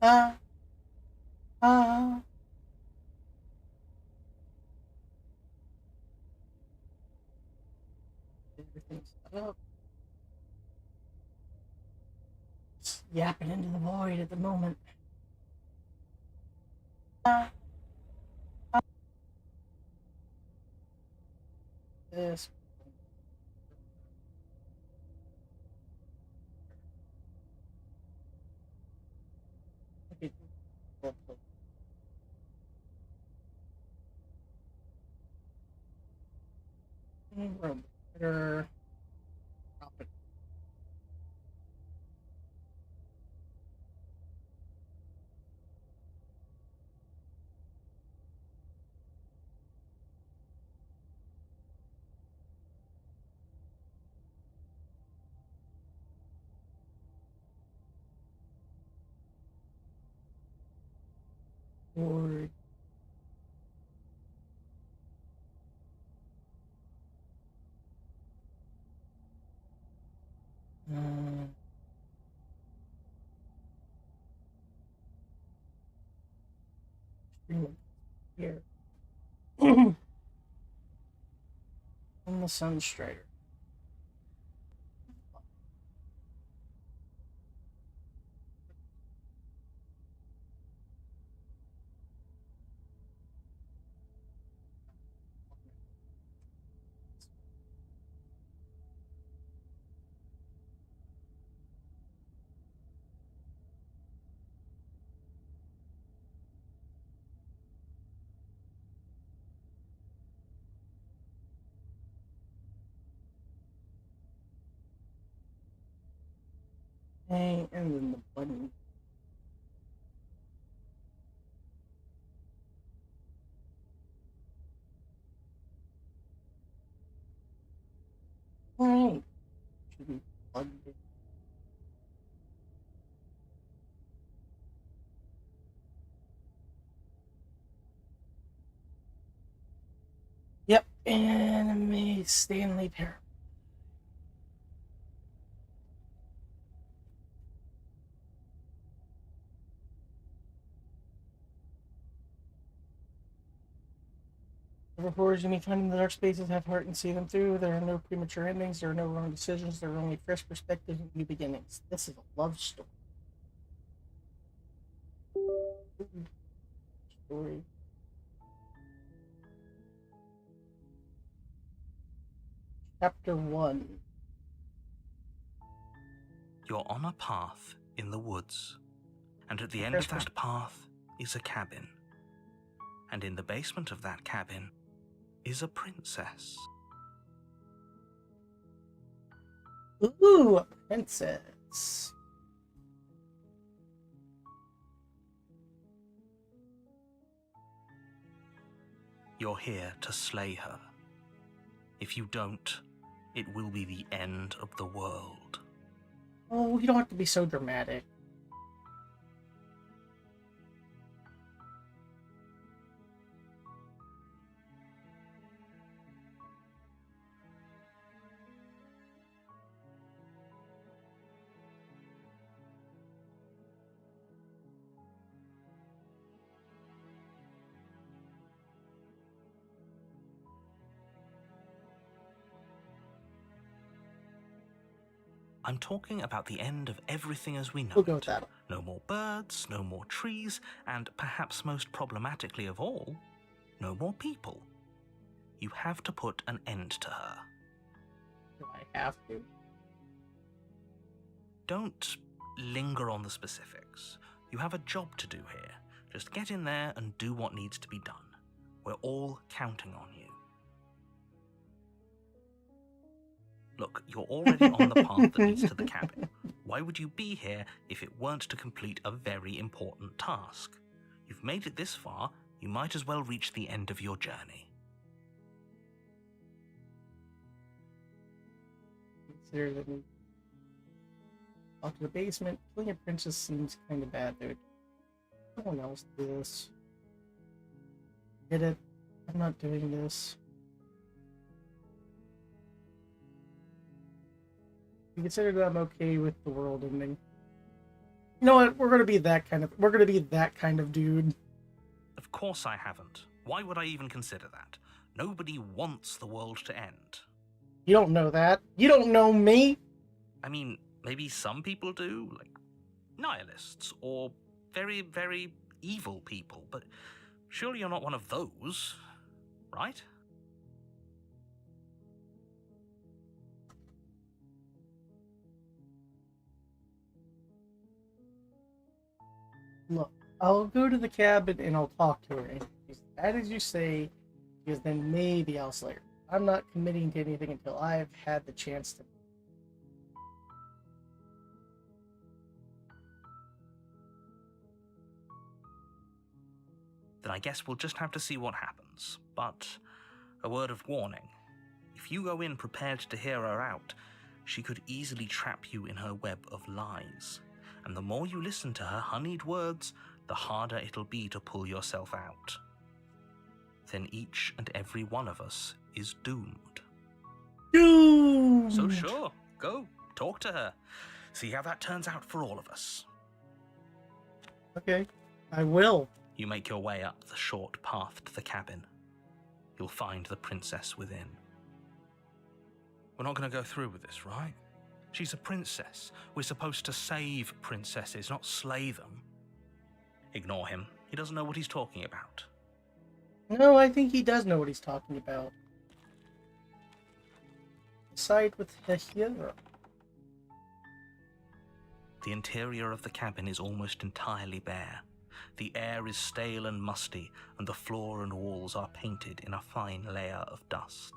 Ah, ah. Everything's set up. It's yapping into the void at the moment. Ah, this. Okay, room. Better drop it forward. Uh, here. On the Sunstrider. Okay, and then the button. Alright. Should be plugged in. Yep, anime Stanley Parable. The reporters you may find in the dark spaces have heart and see them through. There are no premature endings, there are no wrong decisions, there are only fresh perspectives and new beginnings. This is a love story. Story. Chapter 1. You're on a path in the woods, and at the end Fresh of that path is a cabin. And in the basement of that cabin is a princess. Ooh, a princess. You're here to slay her. If you don't, it will be the end of the world. Oh, you don't have to be so dramatic. I'm talking about the end of everything as we know We'll go it. with that. No more birds, no more trees, and perhaps most problematically of all, no more people. You have to put an end to her. Do I have to? Don't linger on the specifics. You have a job to do here. Just get in there and do what needs to be done. We're all counting on you. Look, you're already on the path that leads to the cabin. Why would you be here if it weren't to complete a very important task? You've made it this far, you might as well reach the end of your journey. Consider that we off to the basement. Killing a princess seems kind of bad, dude. Someone else do this. Get it? I'm not doing this. You consider that I'm okay with the world ending. You know what? We're gonna be that kind of dude. Of course I haven't. Why would I even consider that? Nobody wants the world to end. You don't know that. You don't know me. I mean, maybe some people do, like nihilists or very, very evil people, but surely you're not one of those, right? Look, I'll go to the cabin and I'll talk to her. And if she's bad as you say, because then maybe I'll slay her. I'm not committing to anything until I've had the chance to. Then I guess we'll just have to see what happens. But a word of warning. If you go in prepared to hear her out, she could easily trap you in her web of lies. And the more you listen to her honeyed words, the harder it'll be to pull yourself out. Then each and every one of us is doomed. Doomed! So sure, go, talk to her. See how that turns out for all of us. Okay, I will. You make your way up the short path to the cabin. You'll find the princess within. We're not going to go through with this, right? She's a princess. We're supposed to save princesses, not slay them. Ignore him. He doesn't know what he's talking about. No, I think he does know what he's talking about. Side with the hero. The interior of the cabin is almost entirely bare. The air is stale and musty, and the floor and walls are painted in a fine layer of dust.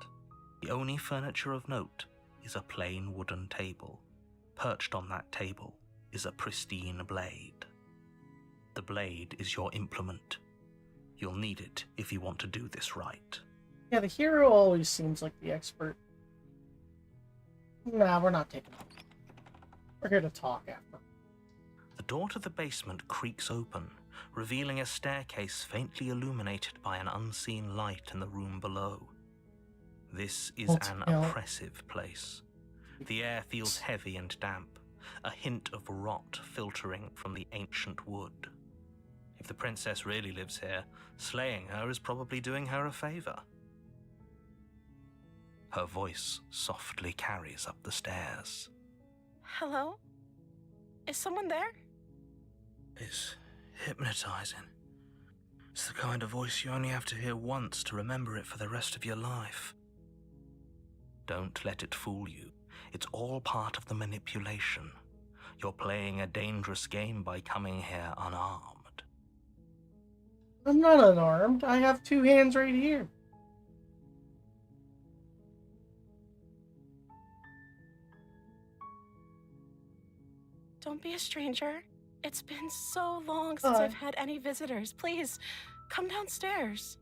The only furniture of note is a plain wooden table. Perched on that table is a pristine blade. The blade is your implement. You'll need it if you want to do this right. Yeah, the hero always seems like the expert. Nah, we're not taking off. We're here to talk after. The door to the basement creaks open, revealing a staircase faintly illuminated by an unseen light in the room below. This is an oppressive place. The air feels heavy and damp, a hint of rot filtering from the ancient wood. If the princess really lives here, slaying her is probably doing her a favor. Her voice softly carries up the stairs. Hello? Is someone there? It's hypnotizing. It's the kind of voice you only have to hear once to remember it for the rest of your life. Don't let it fool you. It's all part of the manipulation. You're playing a dangerous game by coming here unarmed. I'm not unarmed. I have 2 hands right here. Don't be a stranger. It's been so long since I've had any visitors. Please, come downstairs.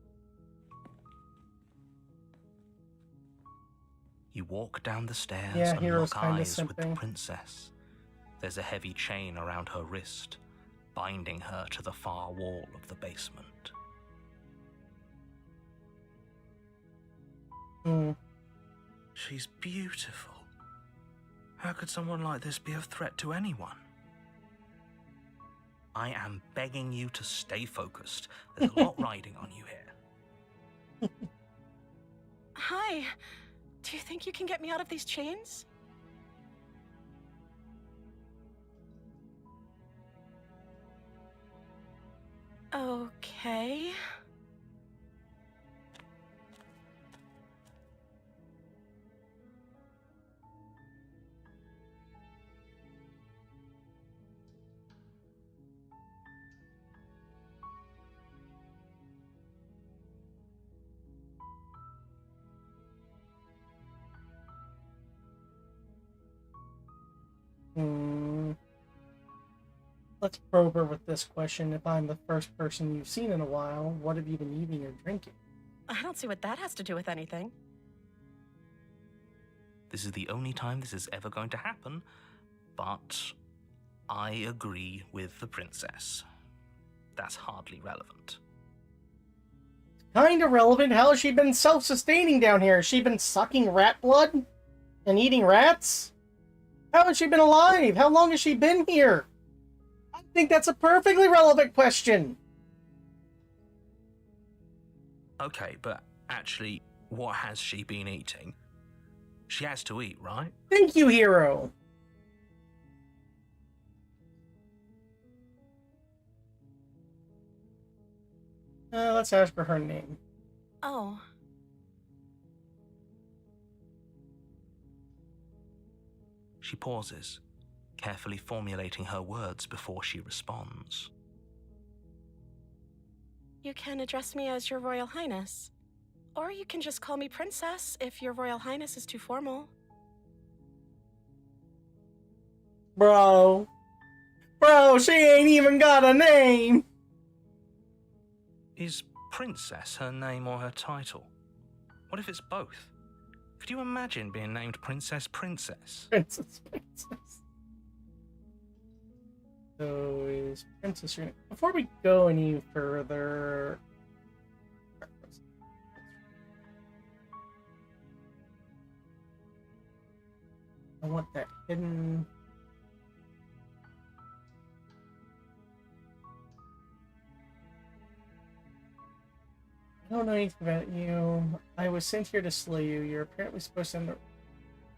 You walk down the stairs Yeah, and Hero's lock kinda eyes with the simping. princess. There's a heavy chain around her wrist, binding her to the far wall of the basement. She's beautiful. How could someone like this be a threat to anyone? I am begging you to stay focused. There's a lot riding on you here. Hi. Do you think you can get me out of these chains? Okay. Let's probe her with this question. If I'm the first person you've seen in a while, what have you been eating or drinking? I don't see what that has to do with anything. This is the only time this is ever going to happen, but I agree with the princess. That's hardly relevant. Kinda relevant. How has she been self-sustaining down here? Has she been sucking rat blood? And eating rats? How has she been alive? How long has she been here? I think that's a perfectly relevant question. Okay, but actually, what has she been eating? She has to eat, right? Thank you, hero. Let's ask her name. Oh, She pauses, carefully formulating her words before she responds. you can address me as Your Royal Highness. Or you can just call me Princess if Your Royal Highness is too formal. Bro, she ain't even got a name. Is Princess her name or her title? What if it's both? Could you imagine being named Princess? Princess. So is Princess your name? Before we go any further, I want that hidden. I don't know anything about you. I was sent here to slay you. You're apparently supposed to end up.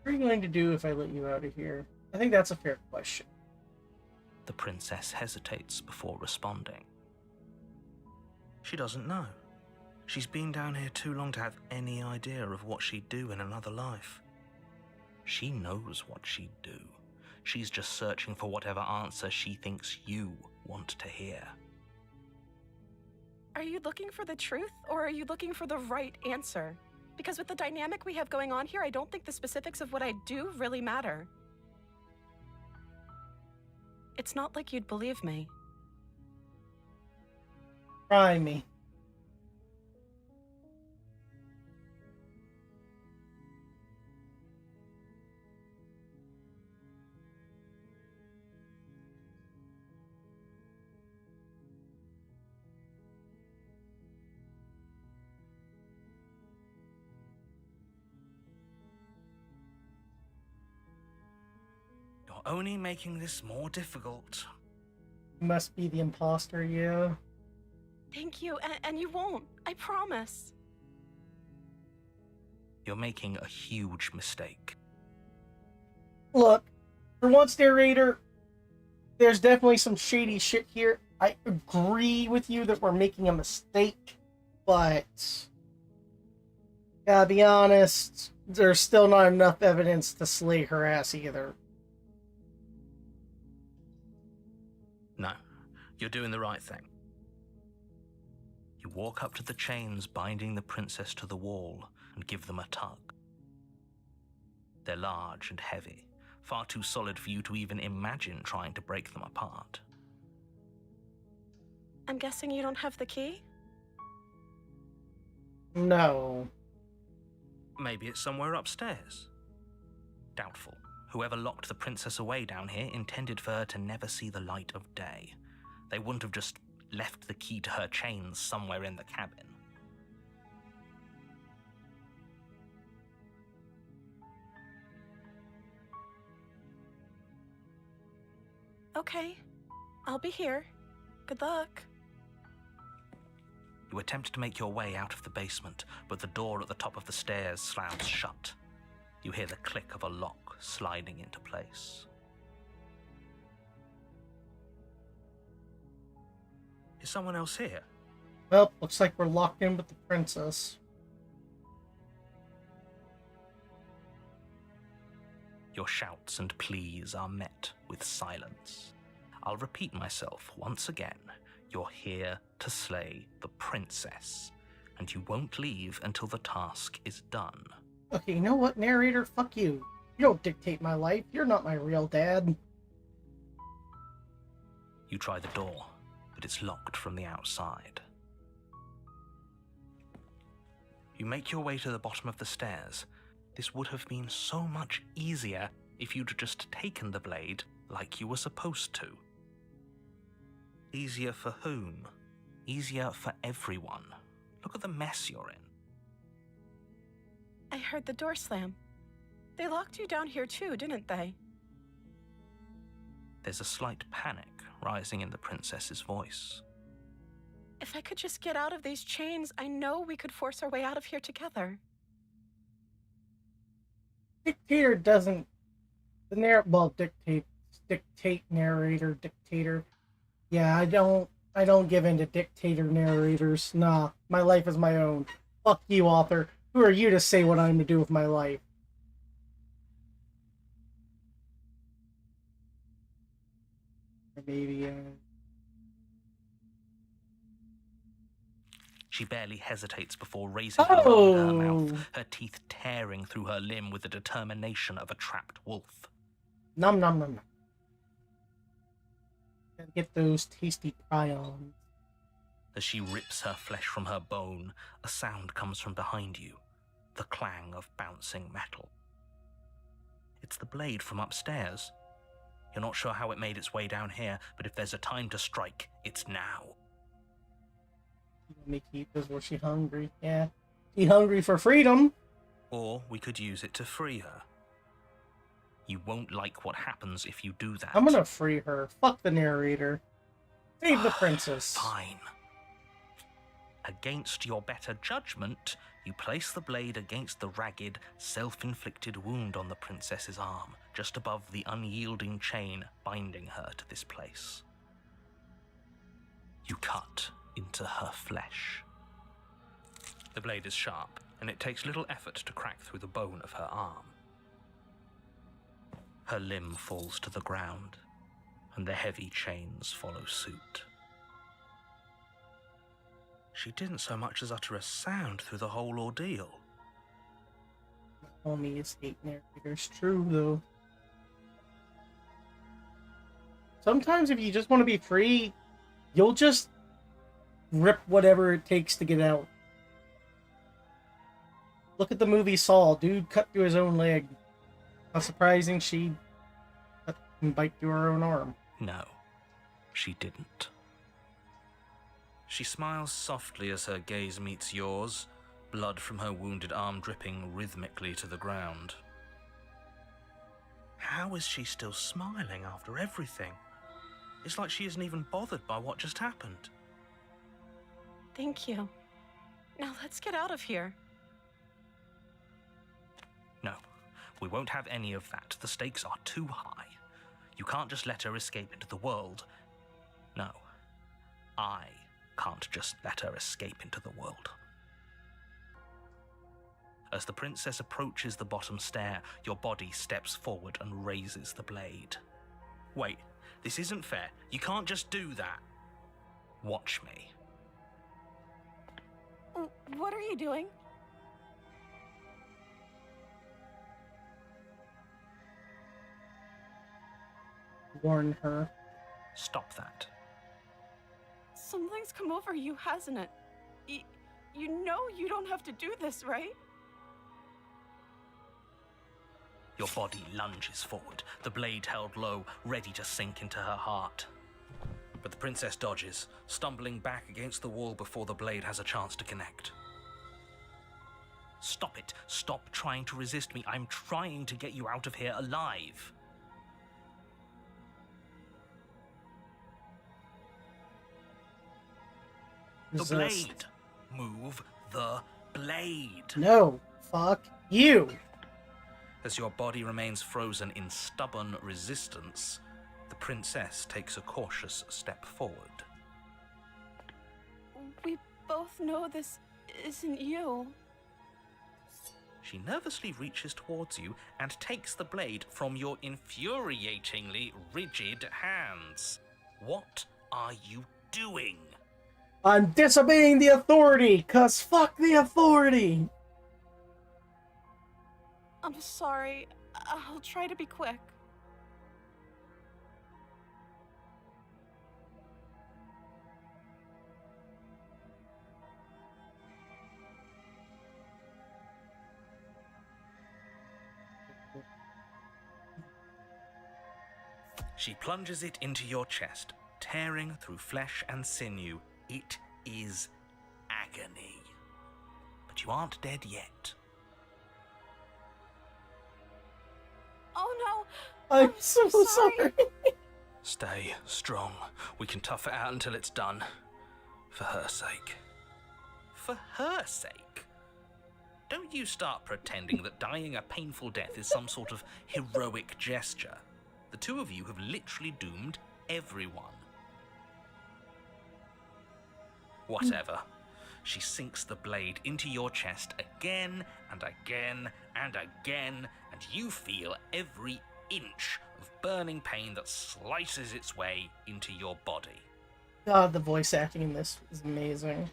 What are you going to do if I let you out of here? I think that's a fair question. The princess hesitates before responding. She doesn't know. She's been down here too long to have any idea of what she'd do in another life. She knows what she'd do. She's just searching for whatever answer she thinks you want to hear. Are you looking for the truth, or are you looking for the right answer? Because with the dynamic we have going on here, I don't think the specifics of what I do really matter. It's not like you'd believe me. Try me. You're only making this more difficult. Must be the imposter, yeah. Thank you, and you won't. I promise. You're making a huge mistake. Look, for once, narrator, there's definitely some shady shit here. I agree with you that we're making a mistake, but gotta be honest, there's still not enough evidence to slay her ass either. No, you're doing the right thing. You walk up to the chains binding the princess to the wall and give them a tug. They're large and heavy, far too solid for you to even imagine trying to break them apart. I'm guessing you don't have the key? No. Maybe it's somewhere upstairs. Doubtful. Whoever locked the princess away down here intended for her to never see the light of day. They wouldn't have just left the key to her chains somewhere in the cabin. Okay, I'll be here. Good luck. You attempt to make your way out of the basement, but the door at the top of the stairs slams shut. You hear the click of a lock sliding into place. Is someone else here? Well, looks like we're locked in with the princess. Your shouts and pleas are met with silence. I'll repeat myself once again. You're here to slay the princess, and you won't leave until the task is done. Okay, you know what, narrator? Fuck you. You don't dictate my life. You're not my real dad. You try the door, but it's locked from the outside. You make your way to the bottom of the stairs. This would have been so much easier if you'd just taken the blade like you were supposed to. Easier for whom? Easier for everyone. Look at the mess you're in. I heard the door slam. They locked you down here too, didn't they? There's a slight panic rising in the princess's voice. If I could just get out of these chains, I know we could force our way out of here together. Dictator doesn't... dictate narrator, dictator. Yeah, I don't give in to dictator narrators. Nah, my life is my own. Fuck you, author. Who are you to say what I'm to do with my life? Or maybe, She barely hesitates before raising her arm to her mouth, Oh! her teeth tearing through her limb with the determination of a trapped wolf. Nom nom nom nom. Gotta get those tasty prions. As she rips her flesh from her bone, a sound comes from behind you, the clang of bouncing metal. It's the blade from upstairs. You're not sure how it made its way down here, but if there's a time to strike, it's now. Let me keep this. Was she hungry? Yeah. She hungry for freedom. Or we could use it to free her. You won't like what happens if you do that. I'm gonna free her. Fuck the narrator. Save the princess. Fine. Against your better judgment, you place the blade against the ragged, self-inflicted wound on the princess's arm, just above the unyielding chain binding her to this place. You cut into her flesh. The blade is sharp, and it takes little effort to crack through the bone of her arm. Her limb falls to the ground, and the heavy chains follow suit. She didn't so much as utter a sound through the whole ordeal. Homies hate narrators. True, though. Sometimes if you just want to be free, you'll just rip whatever it takes to get out. Look at the movie Saw. Dude cut through his own leg. Not surprising she cut and bite through her own arm. No, she didn't. She smiles softly as her gaze meets yours, blood from her wounded arm dripping rhythmically to the ground. How is she still smiling after everything? It's like she isn't even bothered by what just happened. Thank you. Now let's get out of here. No, we won't have any of that. The stakes are too high. You can't just let her escape into the world. No, I can't just let her escape into the world. As the princess approaches the bottom stair, your body steps forward and raises the blade. Wait, this isn't fair. You can't just do that. Watch me. What are you doing? Warn her. Stop that. Something's come over you, hasn't it? You know you don't have to do this, right? Your body lunges forward, the blade held low, ready to sink into her heart. But the princess dodges, stumbling back against the wall before the blade has a chance to connect. Stop it. Stop trying to resist me. I'm trying to get you out of here alive. The blade. Move the blade. No. Fuck you. As your body remains frozen in stubborn resistance, the princess takes a cautious step forward. We both know this isn't you. She nervously reaches towards you and takes the blade from your infuriatingly rigid hands. What are you doing? I'm disobeying the authority, 'cause fuck the authority. I'm sorry. I'll try to be quick. She plunges it into your chest, tearing through flesh and sinew. It is agony. But you aren't dead yet. Oh no! I'm so sorry. Stay strong. We can tough it out until it's done. For her sake. For her sake? Don't you start pretending that dying a painful death is some sort of heroic gesture. The two of you have literally doomed everyone. Whatever. She sinks the blade into your chest again and again and again, and you feel every inch of burning pain that slices its way into your body. God, the voice acting in this is amazing.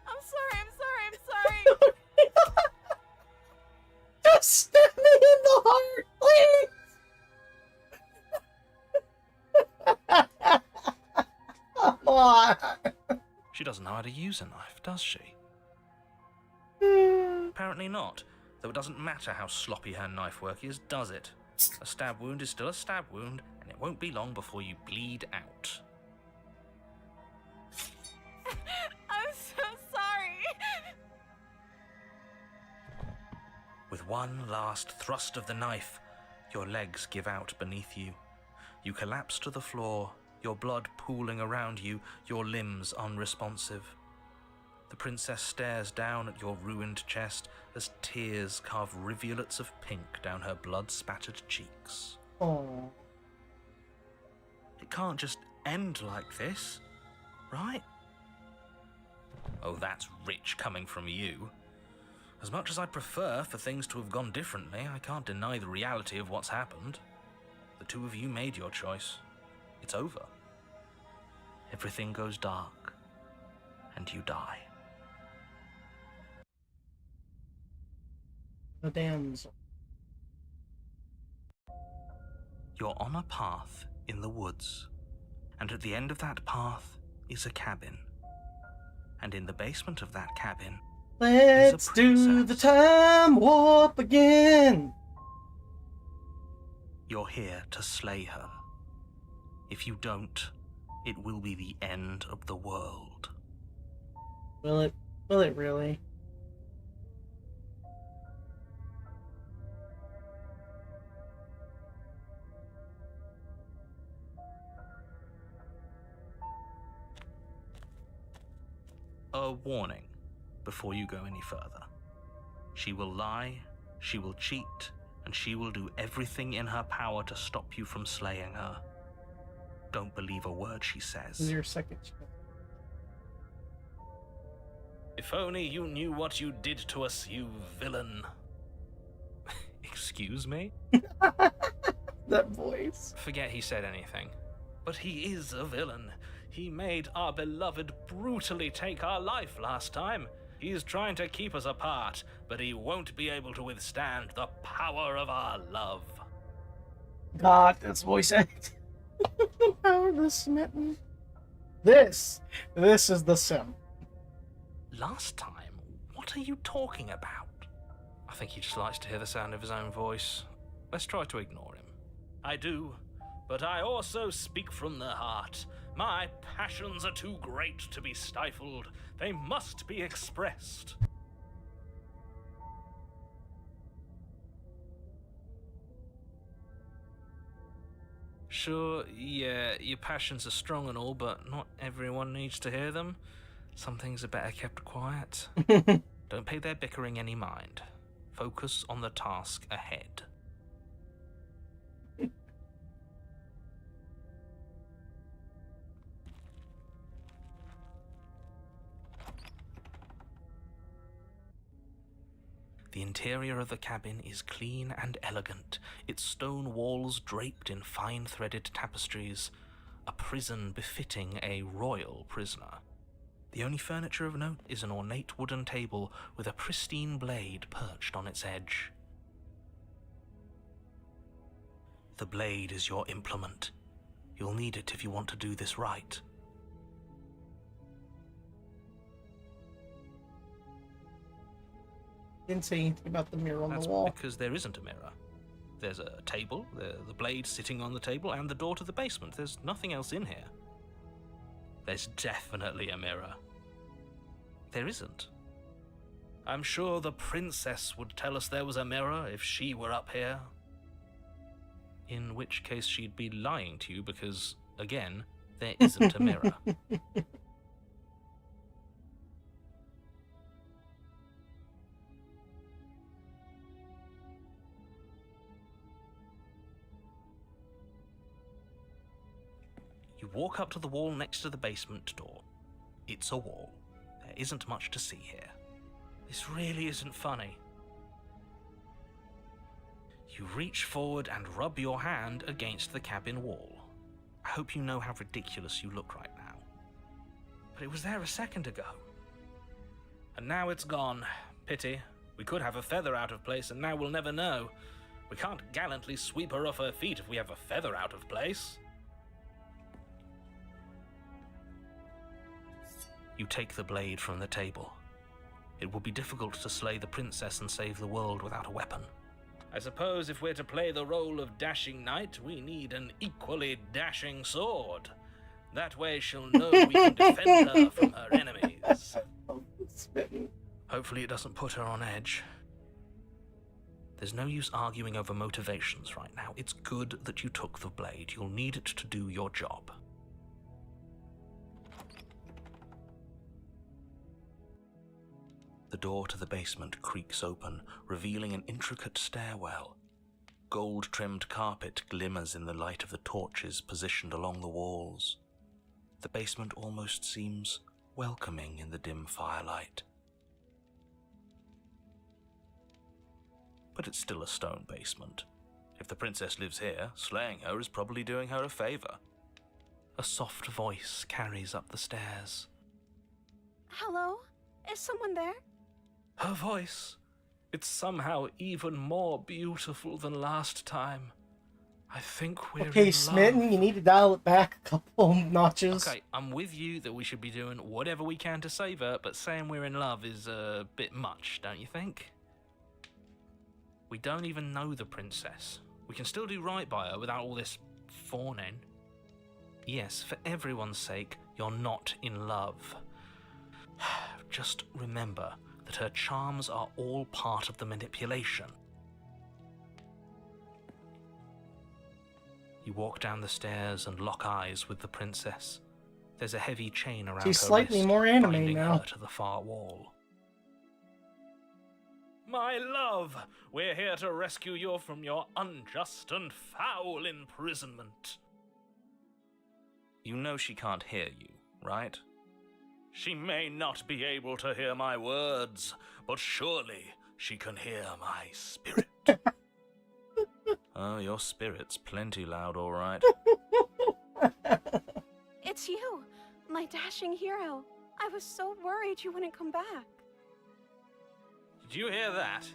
I'm sorry. Just stab me in the heart, please! Come on! She doesn't know how to use a knife, does she? Apparently not, though it doesn't matter how sloppy her knife work is, does it? A stab wound is still a stab wound, and it won't be long before you bleed out. I'm so sorry. With one last thrust of the knife, your legs give out beneath you. You collapse to the floor, your blood pooling around you, your limbs unresponsive. The princess stares down at your ruined chest as tears carve rivulets of pink down her blood-spattered cheeks. Oh. It can't just end like this, right? Oh, that's rich coming from you. As much as I'd prefer for things to have gone differently, I can't deny the reality of what's happened. The two of you made your choice. It's over. Everything goes dark, and you die. The damsel. You're on a path in the woods, and at the end of that path is a cabin. And in the basement of that cabin Let's do the time warp again! You're here to slay her. If you don't, it will be the end of the world. Will it? Will it really? A warning before you go any further. She will lie, she will cheat, and she will do everything in her power to stop you from slaying her. Don't believe a word she This is says. your second chance. If only you knew what you did to us, you villain. Excuse me? That voice. Forget he said anything. But he is a villain. He made our beloved brutally take our life last time. He's trying to keep us apart, but he won't be able to withstand the power of our love. God, that's voice acting. The power of the smitten. This is the sim. Last time? What are you talking about? I think he just likes to hear the sound of his own voice. Let's try to ignore him. I do, but I also speak from the heart. My passions are too great to be stifled. They must be expressed. Sure, yeah, your passions are strong and all, but not everyone needs to hear them. Some things are better kept quiet. Don't pay their bickering any mind. Focus on the task ahead. The interior of the cabin is clean and elegant, its stone walls draped in fine threaded tapestries, a prison befitting a royal prisoner. The only furniture of note is an ornate wooden table with a pristine blade perched on its edge. The blade is your implement. You'll need it if you want to do this right. Didn't say anything about the mirror on That's the wall. because there isn't a mirror. There's a table, the blade sitting on the table, and the door to the basement. There's nothing else in here. There's definitely a mirror. There isn't. I'm sure the princess would tell us there was a mirror if she were up here. In which case she'd be lying to you because, again, there isn't a mirror. You walk up to the wall next to the basement door. It's a wall. There isn't much to see here. This really isn't funny. You reach forward and rub your hand against the cabin wall. I hope you know how ridiculous you look right now. But it was there a second ago. And now it's gone. Pity. We could have a feather out of place and now we'll never know. We can't gallantly sweep her off her feet if we have a feather out of place. You take the blade from the table. It would be difficult to slay the princess and save the world without a weapon. I suppose if we're to play the role of dashing knight, we need an equally dashing sword. That way she'll know we can defend her from her enemies. Hopefully it doesn't put her on edge. There's no use arguing over motivations right now. It's good that you took the blade. You'll need it to do your job. The door to the basement creaks open, revealing an intricate stairwell. Gold-trimmed carpet glimmers in the light of the torches positioned along the walls. The basement almost seems welcoming in the dim firelight. But it's still a stone basement. If the princess lives here, slaying her is probably doing her a favor. A soft voice carries up the stairs. Hello? Is someone there? Her voice. It's somehow even more beautiful than last time. I think we're Okay, in Smitten, love. you need to dial it back a couple notches. Okay, I'm with you that we should be doing whatever we can to save her, but saying we're in love is a bit much, don't you think? We don't even know the princess. We can still do right by her without all this fawning. Yes, for everyone's sake, you're not in love. Just remember that her charms are all part of the manipulation. You walk down the stairs and lock eyes with the princess. There's a heavy chain around She's her slightly wrist, more anime binding now. her to the far wall. My love, we're here to rescue you from your unjust and foul imprisonment. You know she can't hear you, right? She may not be able to hear my words, but surely she can hear my spirit. Oh, your spirit's plenty loud, all right. It's you, my dashing hero. I was so worried you wouldn't come back. Did you hear that?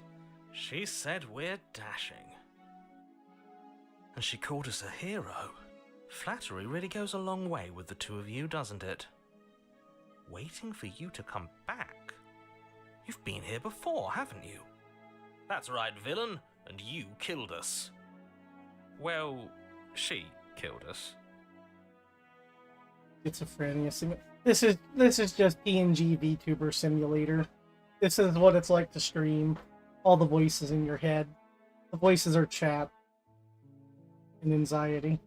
She said we're dashing. And she called us a hero. Flattery really goes a long way with the two of you, doesn't it? Waiting for you to come back? You've been here before, haven't you? That's right, villain, and you killed us. Well, she killed us. Schizophrenia sim. This is just PNG VTuber Simulator. This is what it's like to stream. All the voices in your head. The voices are chat and anxiety.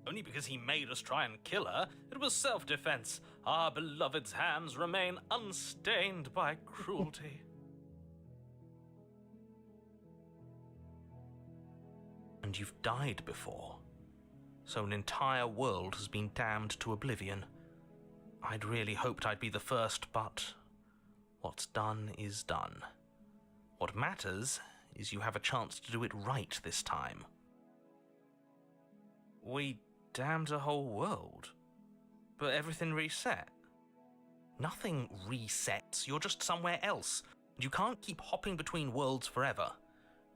Only because he made us try and kill her, it was self-defense. Our beloved's hands remain unstained by cruelty. And you've died before, so an entire world has been damned to oblivion. I'd really hoped I'd be the first, but what's done is done. What matters is you have a chance to do it right this time. We damned a whole world, but everything reset. Nothing resets, you're just somewhere else. You can't keep hopping between worlds forever.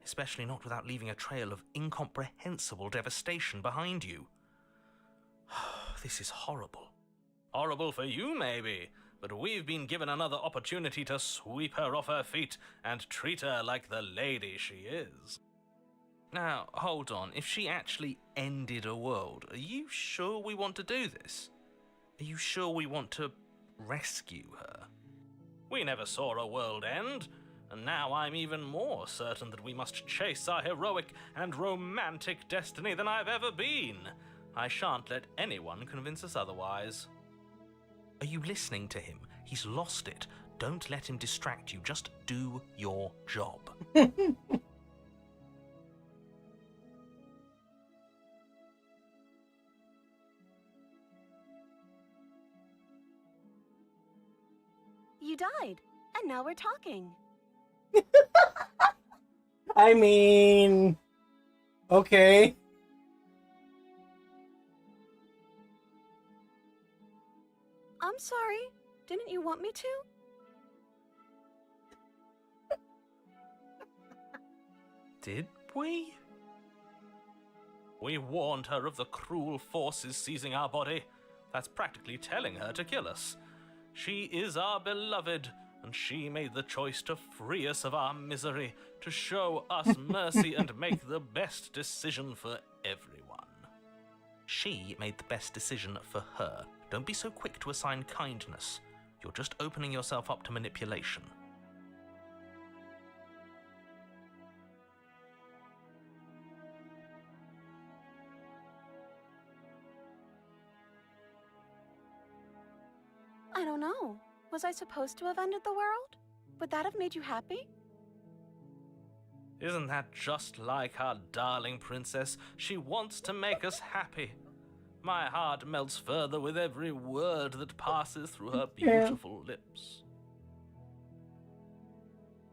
Especially not without leaving a trail of incomprehensible devastation behind you. This is horrible. Horrible for you, maybe, but we've been given another opportunity to sweep her off her feet and treat her like the lady she is. Now, hold on. If she actually ended a world, are you sure we want to do this? Are you sure we want to rescue her? We never saw a world end. And now I'm even more certain that we must chase our heroic and romantic destiny than I've ever been. I shan't let anyone convince us otherwise. Are you listening to him? He's lost it. Don't let him distract you. Just do your job. You died, and now we're talking. I mean, okay. I'm sorry. Didn't you want me to? Did we? We warned her of the cruel forces seizing our body. That's practically telling her to kill us. She is our beloved, and she made the choice to free us of our misery, to show us mercy and make the best decision for everyone. She made the best decision for her. Don't be so quick to assign kindness. You're just opening yourself up to manipulation. I don't know. Was I supposed to have ended the world? Would that have made you happy? Isn't that just like our darling princess? She wants to make us happy. My heart melts further with every word that passes through her beautiful lips.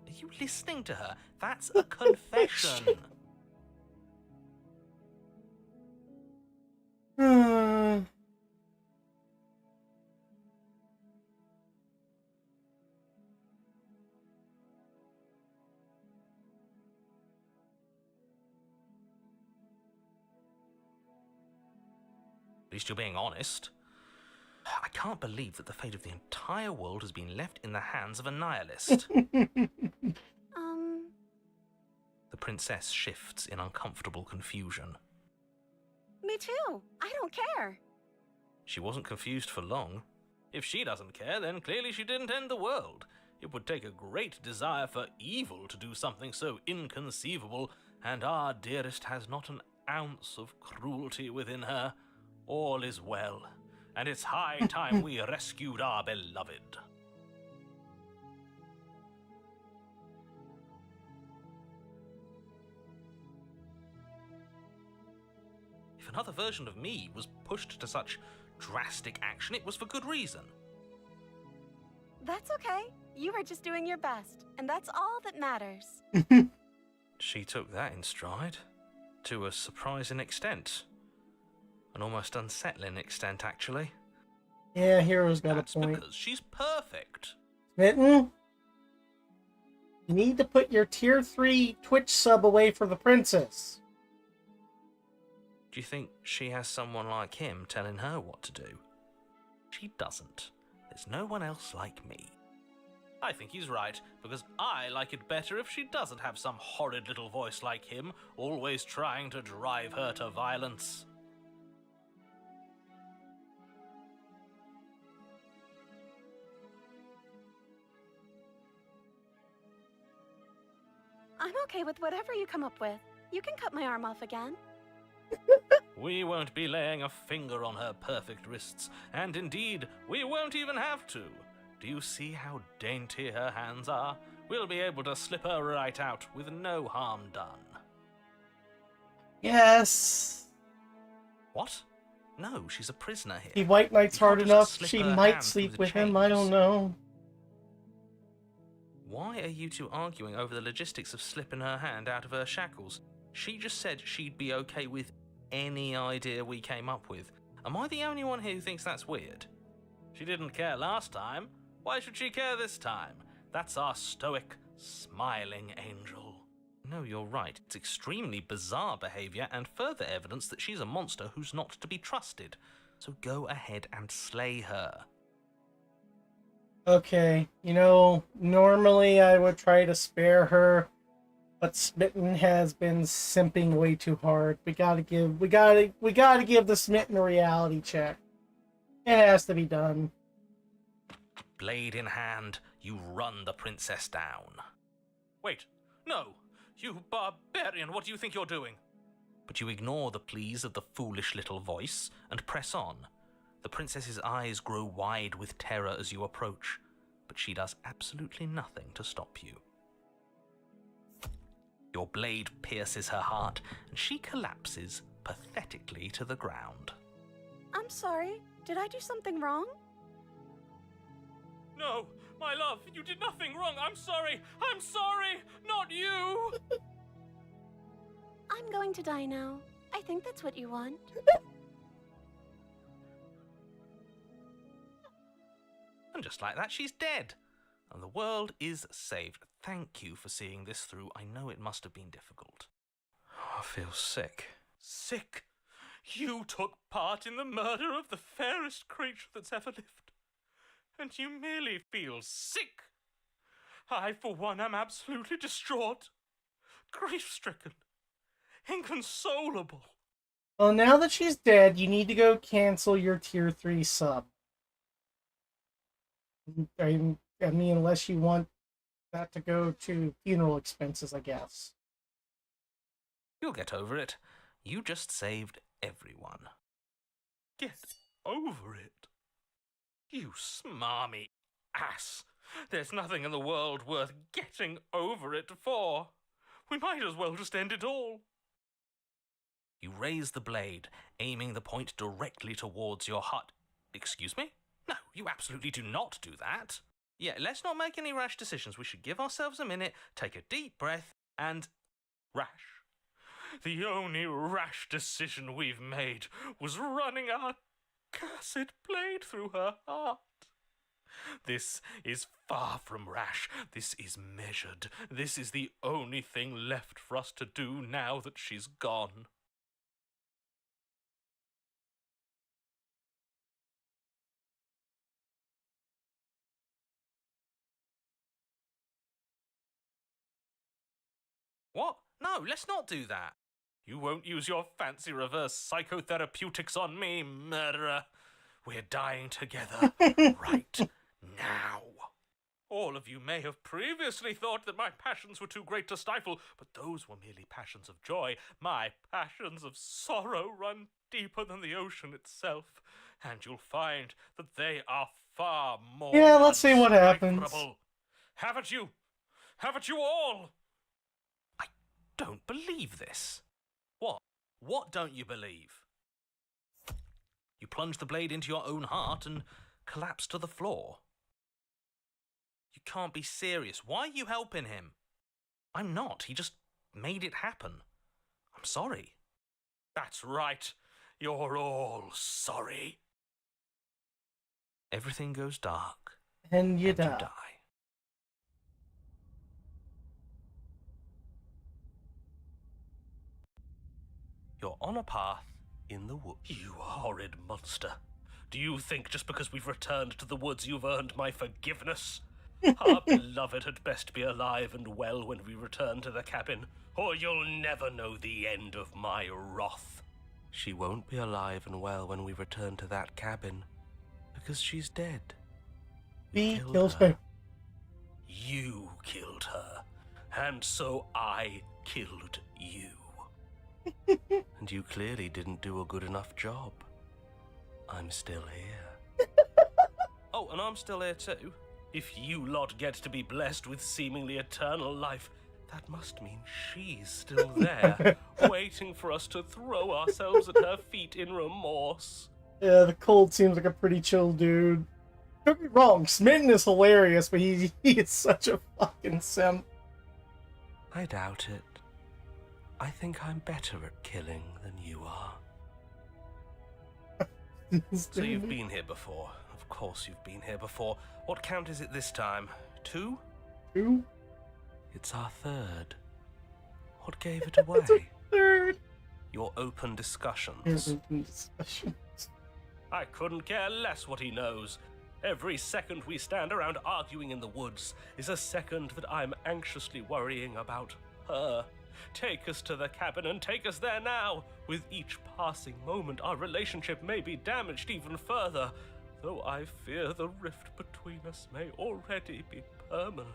Are you listening to her? That's a confession. At least you're being honest. I can't believe that the fate of the entire world has been left in the hands of a nihilist. The princess shifts in uncomfortable confusion. Me too. I don't care. She wasn't confused for long. If she doesn't care, then clearly she didn't end the world. It would take a great desire for evil to do something so inconceivable, and our dearest has not an ounce of cruelty within her. All is well, and it's high time we rescued our beloved. If another version of me was pushed to such drastic action, it was for good reason. That's okay. You were just doing your best, and that's all that matters. She took that in stride, to a surprising extent. An almost unsettling extent, actually. Yeah, Hero's got That's a point. because she's perfect. Smitten, you need to put your tier 3 Twitch sub away for the princess. Do you think she has someone like him telling her what to do? She doesn't. There's no one else like me. I think he's right, because I like it better if she doesn't have some horrid little voice like him, always trying to drive her to violence. I'm okay with whatever you come up with. You can cut my arm off again. We won't be laying a finger on her perfect wrists, and indeed, we won't even have to. Do you see how dainty her hands are? We'll be able to slip her right out with no harm done. Yes. What? No, she's a prisoner here. He White Knight's You can't hard just enough. slip She her might hands sleep through the with him. I don't chains. know. Why are you two arguing over the logistics of slipping her hand out of her shackles? She just said she'd be okay with any idea we came up with. Am I the only one here who thinks that's weird? She didn't care last time. Why should she care this time? That's our stoic, smiling angel. No, you're right. It's extremely bizarre behavior and further evidence that she's a monster who's not to be trusted. So go ahead and slay her. Okay, you know, normally I would try to spare her, but Smitten has been simping way too hard. We gotta give the Smitten a reality check. It has to be done. Blade in hand, you run the princess down. Wait, no! You barbarian, what do you think you're doing? But you ignore the pleas of the foolish little voice and press on. The princess's eyes grow wide with terror as you approach, but she does absolutely nothing to stop you. Your blade pierces her heart, and she collapses pathetically to the ground. I'm sorry. Did I do something wrong? No, my love, you did nothing wrong. I'm sorry. I'm sorry. Not you. I'm going to die now. I think that's what you want. And just like that, she's dead. And the world is saved. Thank you for seeing this through. I know it must have been difficult. I feel sick. Sick? You took part in the murder of the fairest creature that's ever lived. And you merely feel sick. I, for one, am absolutely distraught. Grief-stricken. Inconsolable. Well, now that she's dead, you need to go cancel your tier 3 sub. I mean, unless you want that to go to funeral expenses, I guess. You'll get over it. You just saved everyone. Get over it? You smarmy ass. There's nothing in the world worth getting over it for. We might as well just end it all. You raise the blade, aiming the point directly towards your heart. Excuse me? No, you absolutely do not do that. Yeah, let's not make any rash decisions. We should give ourselves a minute, take a deep breath, and... rash. The only rash decision we've made was running our cursed blade through her heart. This is far from rash. This is measured. This is the only thing left for us to do now that she's gone. What? No, let's not do that. You won't use your fancy reverse psychotherapeutics on me, murderer. We're dying together right now. All of you may have previously thought that my passions were too great to stifle, but those were merely passions of joy. My passions of sorrow run deeper than the ocean itself, and you'll find that they are far more Yeah, let's see what happens. undecipherable. Haven't you? Haven't you all? I don't believe this. What? What don't you believe? You plunge the blade into your own heart and collapse to the floor. You can't be serious. Why are you helping him? I'm not. He just made it happen. I'm sorry. That's right. You're all sorry. Everything goes dark. And you and die. you die. You're on a path in the woods. You horrid monster. Do you think just because we've returned to the woods you've earned my forgiveness? Our beloved had best be alive and well when we return to the cabin, or you'll never know the end of my wrath. She won't be alive and well when we return to that cabin, because she's dead. We killed her. You killed her, and so I killed you. And you clearly didn't do a good enough job. I'm still here. Oh, and I'm still here too. If you lot get to be blessed with seemingly eternal life, that must mean she's still there, waiting for us to throw ourselves at her feet in remorse. Yeah, the Cold seems like a pretty chill dude. Don't get me wrong, Smitten is hilarious, but he is such a fucking simp. I doubt it. I think I'm better at killing than you are. So you've been here before. Of course you've been here before. What count is it this time? 2? 2? It's our third. What gave it away? It's a third. Your open discussions. I couldn't care less what he knows. Every second we stand around arguing in the woods is a second that I'm anxiously worrying about her. Take us to the cabin and take us there now. With each passing moment, our relationship may be damaged even further, though I fear the rift between us may already be permanent.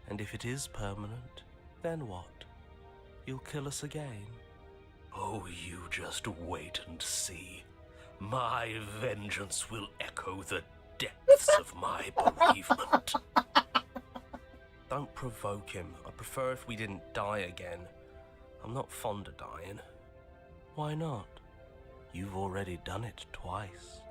And if it is permanent, then what? You'll kill us again? Oh, you just wait and see. My vengeance will echo the depths of my bereavement. Don't provoke him. I prefer if we didn't die again. I'm not fond of dying. Why not? You've already done it twice.